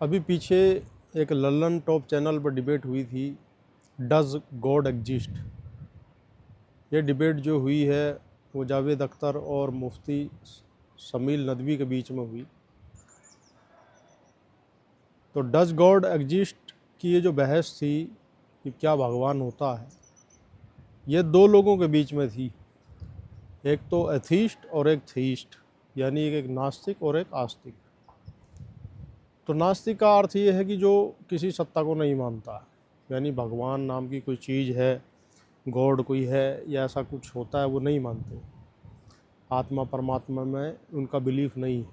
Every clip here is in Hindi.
अभी पीछे एक लल्लन टॉप चैनल पर डिबेट हुई थी, डज गॉड एग्जिस्ट। ये डिबेट जो हुई है वो जावेद अख्तर और मुफ्ती शमील नदवी के बीच में हुई। तो डज गॉड एग्जिस्ट की ये जो बहस थी कि क्या भगवान होता है, ये दो लोगों के बीच में थी। एक तो एथीस्ट और एक थीस्ट, यानी एक नास्तिक और एक आस्तिक। तो नास्तिक का अर्थ ये है कि जो किसी सत्ता को नहीं मानता, यानी भगवान नाम की कोई चीज़ है, गॉड कोई है या ऐसा कुछ होता है, वो नहीं मानते। आत्मा परमात्मा में उनका बिलीफ नहीं है।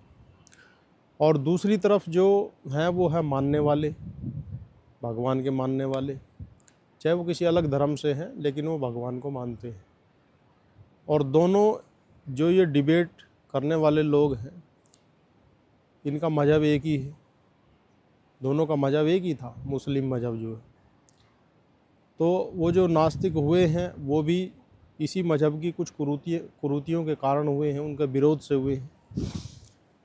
और दूसरी तरफ जो हैं वो है मानने वाले, भगवान के मानने वाले, चाहे वो किसी अलग धर्म से हैं लेकिन वो भगवान को मानते हैं। और दोनों जो ये डिबेट करने वाले लोग हैं, इनका मज़हब एक ही है, दोनों का मज़हब एक ही था, मुस्लिम मज़हब जो है। तो वो जो नास्तिक हुए हैं वो भी इसी मज़हब की कुछ कुरीतियों के कारण हुए हैं, उनके विरोध से हुए हैं।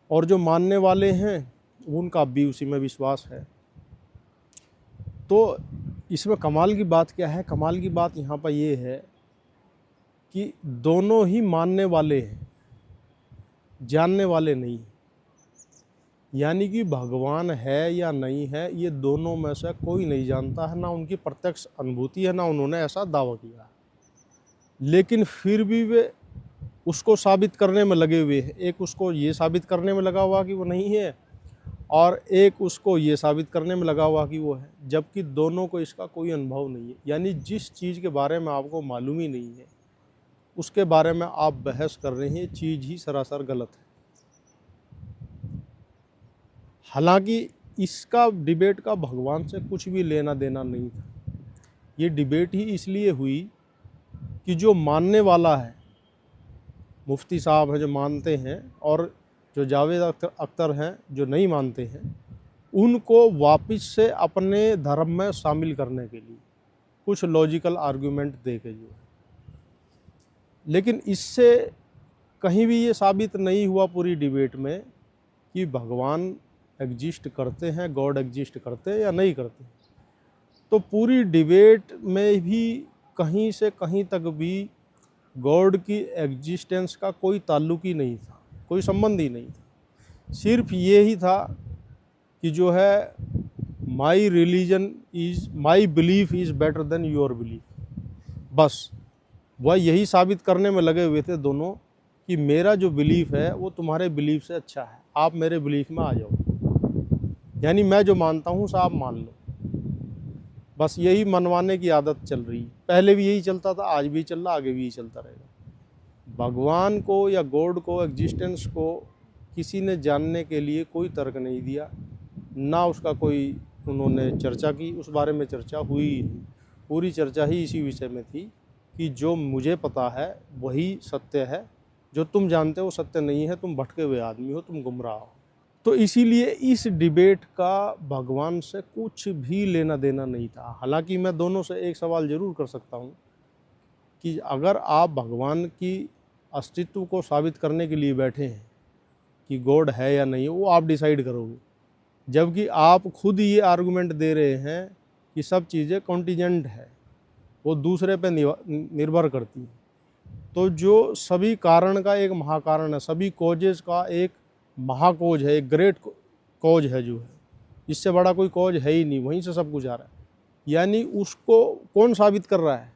और जो मानने वाले हैं उनका भी उसी में विश्वास है। तो इसमें कमाल की बात क्या है? कमाल की बात यहाँ पर ये है कि दोनों ही मानने वाले हैं, जानने वाले नहीं। यानी कि भगवान है या नहीं है, ये दोनों में से कोई नहीं जानता है, ना उनकी प्रत्यक्ष अनुभूति है, ना उन्होंने ऐसा दावा किया है। लेकिन फिर भी वे उसको साबित करने में लगे हुए हैं। एक उसको ये साबित करने में लगा हुआ कि वो नहीं है, और एक उसको ये साबित करने में लगा हुआ कि वो है, जबकि दोनों को इसका कोई अनुभव नहीं है। यानी जिस चीज़ के बारे में आपको मालूम ही नहीं है, उसके बारे में आप बहस कर रहे हैं, चीज़ ही सरासर गलत है। हालांकि इसका डिबेट का भगवान से कुछ भी लेना देना नहीं था। ये डिबेट ही इसलिए हुई कि जो मानने वाला है, मुफ्ती साहब हैं जो मानते हैं, और जो जावेद अख्तर हैं जो नहीं मानते हैं, उनको वापस से अपने धर्म में शामिल करने के लिए कुछ लॉजिकल आर्गुमेंट दे के जो है। लेकिन इससे कहीं भी ये साबित नहीं हुआ पूरी डिबेट में कि भगवान एग्जिस्ट करते हैं, गॉड एग्जिस्ट करते हैं या नहीं करते। तो पूरी डिबेट में भी कहीं से कहीं तक भी गॉड की एग्जिस्टेंस का कोई ताल्लुक ही नहीं था, कोई संबंध ही नहीं था। सिर्फ ये ही था कि जो है my religion is, my belief is better than your belief. बस वह यही साबित करने में लगे हुए थे दोनों कि मेरा जो बिलीफ है वो तुम्हारे बिलीफ से अच्छा है, आप मेरे बिलीफ में आ जाओ, यानी मैं जो मानता हूँ सब आप मान लो। बस यही मनवाने की आदत चल रही है। पहले भी यही चलता था, आज भी चल रहा, आगे भी यही चलता रहेगा। भगवान को या गॉड को, एग्जिस्टेंस को किसी ने जानने के लिए कोई तर्क नहीं दिया, ना उसका कोई उन्होंने चर्चा की, उस बारे में चर्चा हुई ही नहीं। पूरी चर्चा ही इसी विषय में थी कि जो मुझे पता है वही सत्य है, जो तुम जानते हो सत्य नहीं है, तुम भटके हुए आदमी हो, तुम गुमराह हो। तो इसीलिए इस डिबेट का भगवान से कुछ भी लेना देना नहीं था। हालांकि मैं दोनों से एक सवाल ज़रूर कर सकता हूँ कि अगर आप भगवान की अस्तित्व को साबित करने के लिए बैठे हैं कि गॉड है या नहीं, वो आप डिसाइड करोगे, जबकि आप खुद ये आर्गुमेंट दे रहे हैं कि सब चीज़ें कॉन्टीजेंट है, वो दूसरे पे निर्भर करती है। तो जो सभी कारण का एक महाकारण है, सभी कॉजेज़ का एक महाकोज है, एक ग्रेट कॉज है जो है, इससे बड़ा कोई कॉज है ही नहीं, वहीं से सब कुछ आ रहा है। यानी उसको कौन साबित कर रहा है?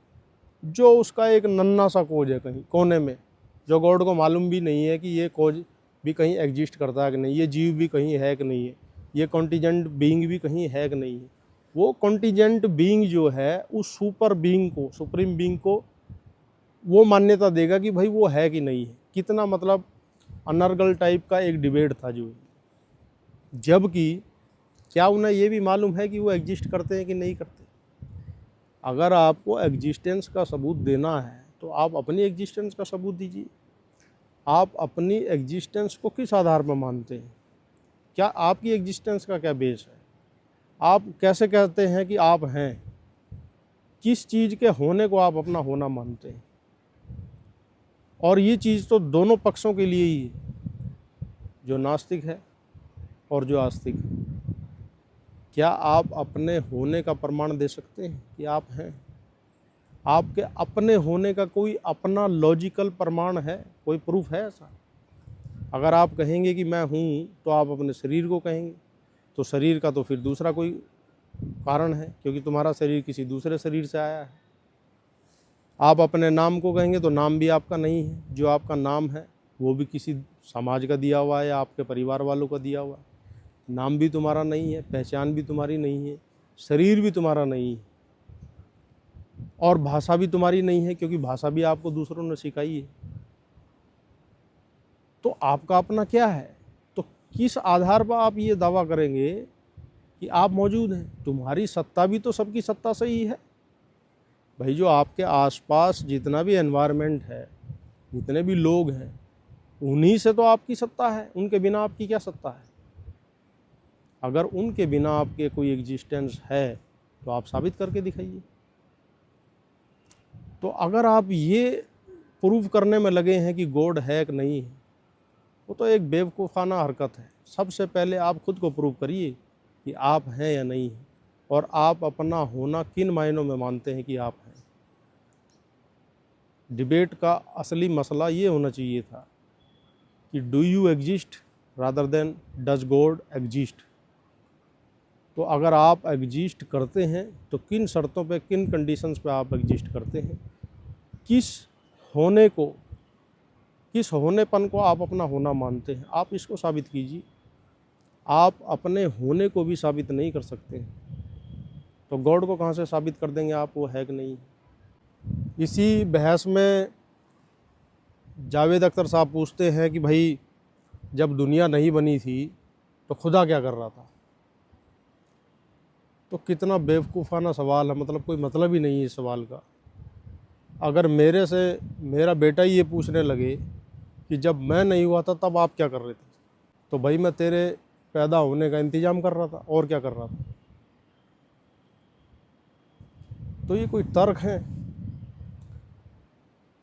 जो उसका एक नन्हा सा कोज है कहीं कोने में, जो गॉड को मालूम भी नहीं है कि ये कोज भी कहीं एग्जिस्ट करता है कि नहीं, ये जीव भी कहीं है कि नहीं है, ये कॉन्टीजेंट बीइंग भी कहीं है कि नहीं है। वो कॉन्टीजेंट बीइंग जो है उस सुपर बीइंग को, सुप्रीम बीइंग को वो मान्यता देगा कि भाई वो है कि नहीं है। कितना मतलब अनर्गल टाइप का एक डिबेट था जो, जबकि क्या उन्हें ये भी मालूम है कि वो एग्जिस्ट करते हैं कि नहीं करते? अगर आपको एग्जिस्टेंस का सबूत देना है तो आप अपनी एग्जिस्टेंस का सबूत दीजिए। आप अपनी एग्जिस्टेंस को किस आधार पर मानते हैं? क्या आपकी एग्जिस्टेंस का क्या बेस है? आप कैसे कहते हैं कि आप हैं? किस चीज़ के होने को आप अपना होना मानते हैं? और ये चीज़ तो दोनों पक्षों के लिए ही है, जो नास्तिक है और जो आस्तिक है। क्या आप अपने होने का प्रमाण दे सकते हैं कि आप हैं? आपके अपने होने का कोई अपना लॉजिकल प्रमाण है, कोई प्रूफ है ऐसा? अगर आप कहेंगे कि मैं हूँ, तो आप अपने शरीर को कहेंगे, तो शरीर का तो फिर दूसरा कोई कारण है, क्योंकि तुम्हारा शरीर किसी दूसरे शरीर से आया है। आप अपने नाम को कहेंगे तो नाम भी आपका नहीं है, जो आपका नाम है वो भी किसी समाज का दिया हुआ है या आपके परिवार वालों का दिया हुआ है। नाम भी तुम्हारा नहीं है, पहचान भी तुम्हारी नहीं है, शरीर भी तुम्हारा नहीं है, और भाषा भी तुम्हारी नहीं है, क्योंकि भाषा भी आपको दूसरों ने सिखाई है। तो आपका अपना क्या है? तो किस आधार पर आप ये दावा करेंगे कि आप मौजूद हैं? तुम्हारी सत्ता भी तो सबकी सत्ता से ही है भाई। जो आपके आसपास जितना भी एनवायरनमेंट है, जितने भी लोग हैं, उन्हीं से तो आपकी सत्ता है। उनके बिना आपकी क्या सत्ता है? अगर उनके बिना आपके कोई एग्जिस्टेंस है तो आप साबित करके दिखाइए। तो अगर आप ये प्रूव करने में लगे हैं कि गॉड है कि नहीं है, वो तो एक बेवकूफ़ाना हरकत है। सबसे पहले आप खुद को प्रूव करिए कि आप हैं या नहीं हैं, और आप अपना होना किन मायनों में मानते हैं कि आप हैं। डिबेट का असली मसला ये होना चाहिए था कि do you exist rather than does God exist. तो अगर आप एग्जिस्ट करते हैं तो किन शर्तों पे, किन कंडीशंस पे आप एग्जिस्ट करते हैं? किस होने को, किस होनेपन को आप अपना होना मानते हैं? आप इसको साबित कीजिए। आप अपने होने को भी साबित नहीं कर सकते हैं, तो गॉड को कहाँ से साबित कर देंगे आप वो है कि नहीं? इसी बहस में जावेद अख्तर साहब पूछते हैं कि भाई जब दुनिया नहीं बनी थी तो खुदा क्या कर रहा था? तो कितना बेवकूफ़ाना सवाल है, मतलब कोई मतलब ही नहीं है इस सवाल का। अगर मेरे से मेरा बेटा ही ये पूछने लगे कि जब मैं नहीं हुआ था तब आप क्या कर रहे थे, तो भाई मैं तेरे पैदा होने का इंतज़ाम कर रहा था, और क्या कर रहा था? तो ये कोई तर्क है?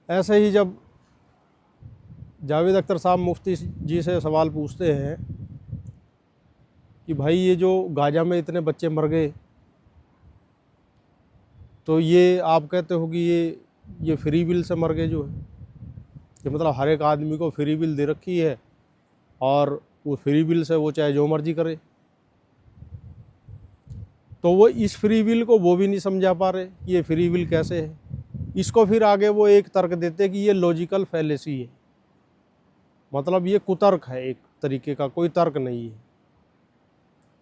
ऐसे ही जब जावेद अख्तर साहब मुफ्ती जी से सवाल पूछते हैं कि भाई ये जो गाज़ा में इतने बच्चे मर गए, तो ये आप कहते हो कि ये फ्री विल से मर गए जो है, कि मतलब हर एक आदमी को फ्री विल दे रखी है और वो फ्री विल से वो चाहे जो मर्जी करे। तो वो इस फ्री विल को वो भी नहीं समझा पा रहे कि ये फ्री विल कैसे है। इसको फिर आगे वो एक तर्क देते कि ये लॉजिकल फैलेसी है, मतलब ये कुतर्क है, एक तरीके का कोई तर्क नहीं है।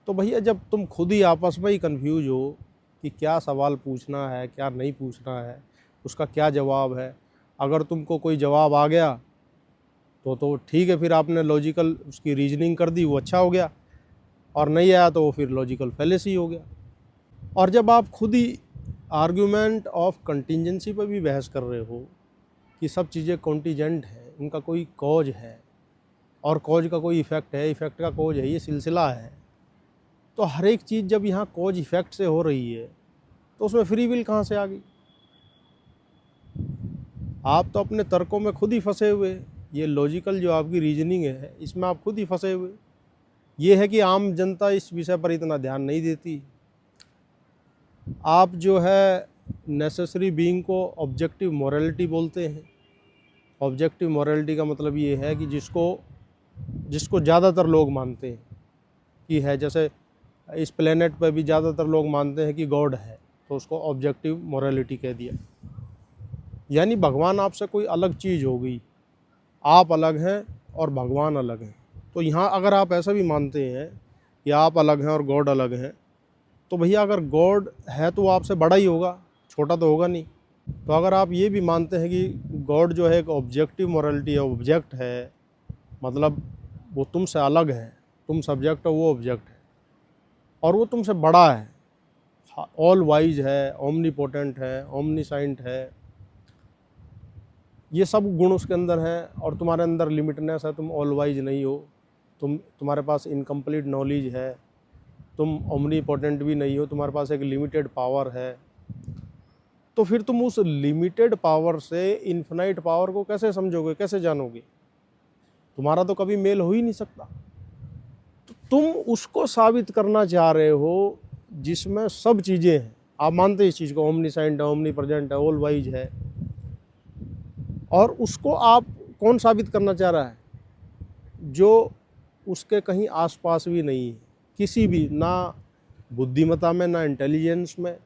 तो भैया जब तुम खुद ही आपस में ही कंफ्यूज हो कि क्या सवाल पूछना है, क्या नहीं पूछना है, उसका क्या जवाब है, अगर तुमको कोई जवाब आ गया तो ठीक है, फिर आपने लॉजिकल उसकी रीजनिंग कर दी, वो अच्छा हो गया, और नहीं आया तो वो फिर लॉजिकल फैलेसी हो गया। और जब आप खुद ही आर्ग्यूमेंट ऑफ कंटिजेंसी पर भी बहस कर रहे हो कि सब चीज़ें कॉन्टीजेंट है, इनका कोई कॉज है और कॉज का कोई इफ़ेक्ट है, इफ़ेक्ट का कॉज है, ये सिलसिला है, तो हर एक चीज़ जब यहाँ कॉज इफ़ेक्ट से हो रही है तो उसमें फ्री विल कहाँ से आ गई? आप तो अपने तर्कों में खुद ही फंसे हुए। ये लॉजिकल जो आपकी रीजनिंग है, इसमें आप खुद ही फंसे हुए। ये है कि आम जनता इस विषय पर इतना ध्यान नहीं देती। आप जो है नेसेसरी बीइंग को ऑब्जेक्टिव मोरालिटी बोलते हैं। ऑब्जेक्टिव मोरालिटी का मतलब ये है कि जिसको ज़्यादातर लोग मानते हैं कि है, जैसे इस प्लेनेट पर भी ज़्यादातर लोग मानते हैं कि गॉड है, तो उसको ऑब्जेक्टिव मोरालिटी कह दिया। यानी भगवान आपसे कोई अलग चीज़ हो गई, आप अलग हैं और भगवान अलग हैं। तो यहाँ अगर आप ऐसा भी मानते हैं कि आप अलग हैं और गॉड अलग हैं, तो भैया अगर गॉड है तो वो आपसे बड़ा ही होगा, छोटा तो होगा नहीं। तो अगर आप ये भी मानते हैं कि गॉड जो है एक ऑब्जेक्टिव मोरालिटी है, ऑब्जेक्ट है, मतलब वो तुमसे अलग है, तुम सब्जेक्ट हो, वो ऑब्जेक्ट है, और वो तुमसे बड़ा है, ऑल वाइज है, ओमनीपोटेंट है, ओमनीसाइंट है, ये सब गुण उसके अंदर हैं, और तुम्हारे अंदर लिमिटनेस है, तुम ऑल वाइज नहीं हो, तुम्हारे पास इनकम्प्लीट नॉलेज है, तुम ओमनीपोटेंट भी नहीं हो, तुम्हारे पास एक लिमिटेड पावर है। तो फिर तुम उस लिमिटेड पावर से इन्फिनाइट पावर को कैसे समझोगे, कैसे जानोगे? तुम्हारा तो कभी मेल हो ही नहीं सकता। तो तुम उसको साबित करना चाह रहे हो जिसमें सब चीज़ें हैं। आप मानते हैं इस चीज़ को, ओमनीसेंट है, ओमनी प्रेजेंट है, ऑल वाइज है, और उसको आप कौन साबित करना चाह रहा है? जो उसके कहीं आसपास भी नहीं है, किसी भी, ना बुद्धिमत्ता में, ना इंटेलिजेंस में,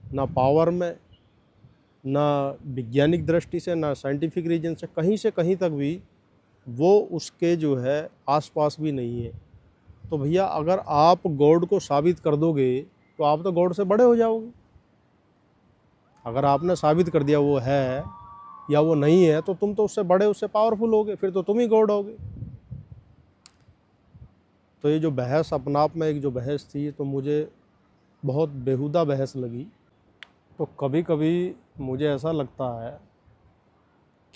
ना पावर में, ना वैज्ञानिक दृष्टि से, ना साइंटिफिक रीजन से, कहीं से कहीं तक भी वो उसके जो है आसपास भी नहीं है। तो भैया अगर आप गॉड को साबित कर दोगे तो आप तो गॉड से बड़े हो जाओगे। अगर आपने साबित कर दिया वो है या वो नहीं है, तो तुम तो उससे बड़े, उससे पावरफुल होगे, फिर तो तुम ही गॉड होगे। तो ये जो बहस अपने आप में एक जो बहस थी, तो मुझे बहुत बेहुदा बहस लगी। तो कभी कभी मुझे ऐसा लगता है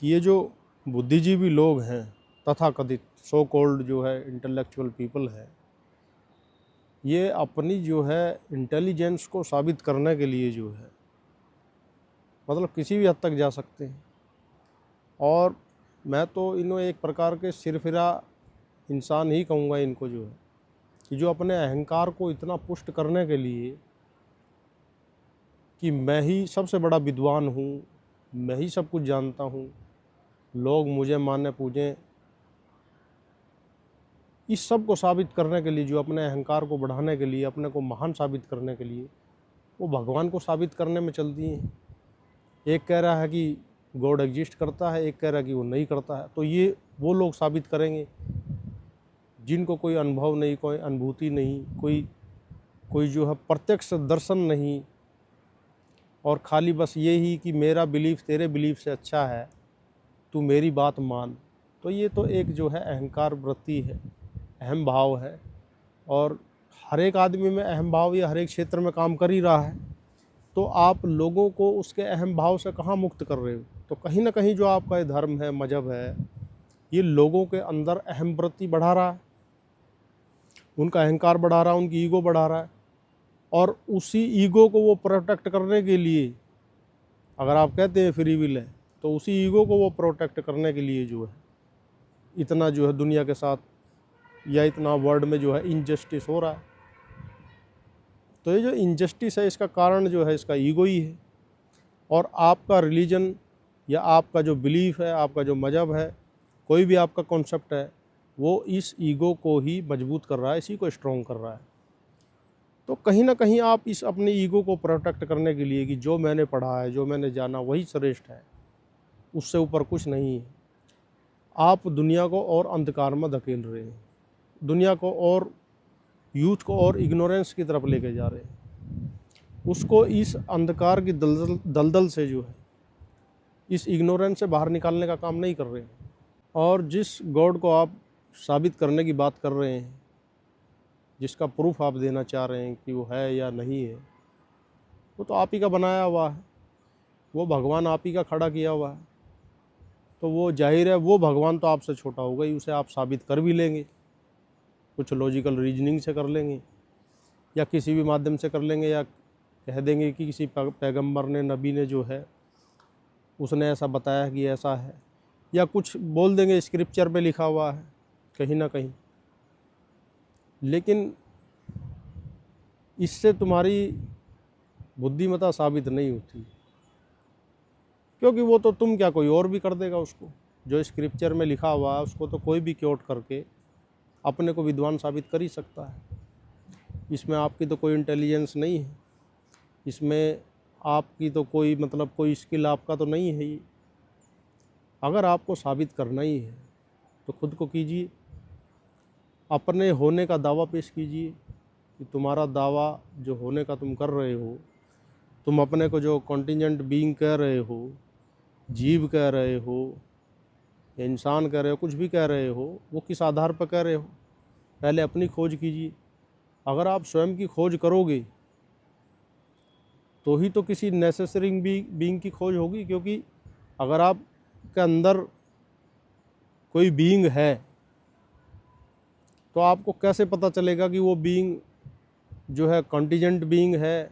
कि ये जो बुद्धिजीवी लोग हैं, तथाकथित सो कॉल्ड जो है इंटेलेक्चुअल पीपल है, ये अपनी जो है इंटेलिजेंस को साबित करने के लिए जो है मतलब किसी भी हद तक जा सकते हैं। और मैं तो इन्हें एक प्रकार के सिरफिरा इंसान ही कहूँगा इनको, जो है कि जो अपने अहंकार को इतना पुष्ट करने के लिए कि मैं ही सबसे बड़ा विद्वान हूँ, मैं ही सब कुछ जानता हूँ, लोग मुझे माने पूजें, इस सब को साबित करने के लिए, जो अपने अहंकार को बढ़ाने के लिए, अपने को महान साबित करने के लिए, वो भगवान को साबित करने में चलती हैं। एक कह रहा है कि गॉड एग्जिस्ट करता है, एक कह रहा है कि वो नहीं करता है। तो ये वो लोग साबित करेंगे जिनको कोई अनुभव नहीं, कोई अनुभूति नहीं, कोई जो है प्रत्यक्ष दर्शन नहीं, और खाली बस ये ही कि मेरा बिलीफ तेरे बिलीफ से अच्छा है, तू मेरी बात मान। तो ये तो एक जो है अहंकार वृत्ति है, अहम भाव है, और हर एक आदमी में अहम भाव या हर एक क्षेत्र में काम कर ही रहा है। तो आप लोगों को उसके अहम भाव से कहाँ मुक्त कर रहे हो? तो कहीं ना कहीं जो आपका ये धर्म है, मजहब है, ये लोगों के अंदर अहम वृत्ति बढ़ा रहा है, उनका अहंकार बढ़ा रहा है, उनकी ईगो बढ़ा रहा है। और उसी ईगो को वो प्रोटेक्ट करने के लिए, अगर आप कहते हैं फ्री विल है, तो उसी ईगो को वो प्रोटेक्ट करने के लिए जो है इतना जो है दुनिया के साथ या इतना वर्ल्ड में जो है इनजस्टिस हो रहा है। तो ये जो इनजस्टिस है, इसका कारण जो है इसका ईगो ही है। और आपका रिलीजन या आपका जो बिलीफ है, आपका जो मजहब है, कोई भी आपका कॉन्सेप्ट है, वो इस ईगो को ही मजबूत कर रहा है, इसी को स्ट्रॉन्ग कर रहा है। तो कहीं ना कहीं आप इस अपने ईगो को प्रोटेक्ट करने के लिए कि जो मैंने पढ़ा है, जो मैंने जाना, वही श्रेष्ठ है, उससे ऊपर कुछ नहीं है, आप दुनिया को और अंधकार में धकेल रहे हैं, दुनिया को और यूथ को और इग्नोरेंस की तरफ लेके जा रहे हैं, उसको इस अंधकार की दलदल से जो है, इस इग्नोरेंस से बाहर निकालने का काम नहीं कर रहे हैं। और जिस गॉड को आप साबित करने की बात कर रहे हैं, जिसका प्रूफ आप देना चाह रहे हैं कि वो है या नहीं है, वो तो आप ही का बनाया हुआ है, वो भगवान आप ही का खड़ा किया हुआ है। तो वो जाहिर है वो भगवान तो आपसे छोटा होगा ही, उसे आप साबित कर भी लेंगे, कुछ लॉजिकल रीजनिंग से कर लेंगे, या किसी भी माध्यम से कर लेंगे, या कह देंगे कि किसी पैगंबर ने, नबी ने जो है उसने ऐसा बताया कि ऐसा है, या कुछ बोल देंगे स्क्रिप्चर पे लिखा हुआ है कहीं ना कहीं। लेकिन इससे तुम्हारी बुद्धिमत्ता साबित नहीं होती, क्योंकि वो तो तुम क्या, कोई और भी कर देगा उसको। जो स्क्रिप्चर में लिखा हुआ है उसको तो कोई भी क्योट करके अपने को विद्वान साबित कर ही सकता है। इसमें आपकी तो कोई इंटेलिजेंस नहीं है, इसमें आपकी तो कोई मतलब कोई स्किल आपका तो नहीं है ही। अगर आपको साबित करना ही है तो खुद को कीजिए, अपने होने का दावा पेश कीजिए कि तुम्हारा दावा जो होने का तुम कर रहे हो, तुम अपने को जो कॉन्टिजेंट बीइंग कह रहे हो, जीव कह रहे हो, या इंसान कह रहे हो, कुछ भी कह रहे हो, वो किस आधार पर कह रहे हो? पहले अपनी खोज कीजिए। अगर आप स्वयं की खोज करोगे तो ही तो किसी नेसेसरी बीइंग की खोज होगी। क्योंकि अगर आप के अंदर कोई बीइंग है तो आपको कैसे पता चलेगा कि वो बीइंग जो है कॉन्टिजेंट बीइंग है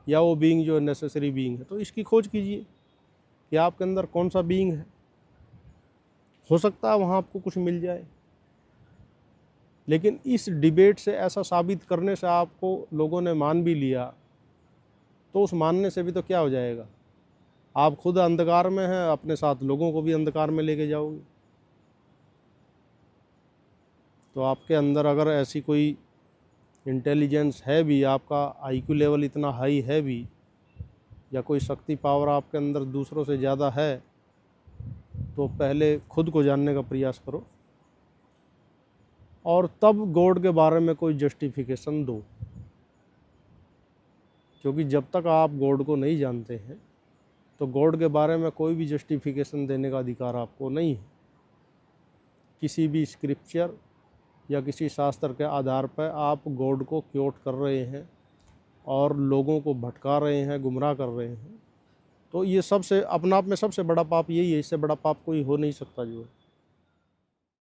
या वो बीइंग जो है नेसेसरी बीइंग है? तो इसकी खोज कीजिए कि आपके अंदर कौन सा बीइंग है, हो सकता है वहाँ आपको कुछ मिल जाए। लेकिन इस डिबेट से ऐसा साबित करने से आपको लोगों ने मान भी लिया, तो उस मानने से भी तो क्या हो जाएगा, आप खुद अंधकार में हैं, अपने साथ लोगों को भी अंधकार में लेके जाओगे। तो आपके अंदर अगर ऐसी कोई इंटेलिजेंस है भी, आपका आईक्यू लेवल इतना हाई है भी, या कोई शक्ति पावर आपके अंदर दूसरों से ज़्यादा है, तो पहले खुद को जानने का प्रयास करो और तब गॉड के बारे में कोई जस्टिफिकेशन दो। क्योंकि जब तक आप गॉड को नहीं जानते हैं तो गॉड के बारे में कोई भी जस्टिफिकेशन देने का अधिकार आपको नहीं है। किसी भी स्क्रिप्चर या किसी शास्त्र के आधार पर आप गॉड को क्योट कर रहे हैं और लोगों को भटका रहे हैं, गुमराह कर रहे हैं, तो ये सबसे अपने आप में सबसे बड़ा पाप यही है। इससे बड़ा पाप कोई हो नहीं सकता जो है।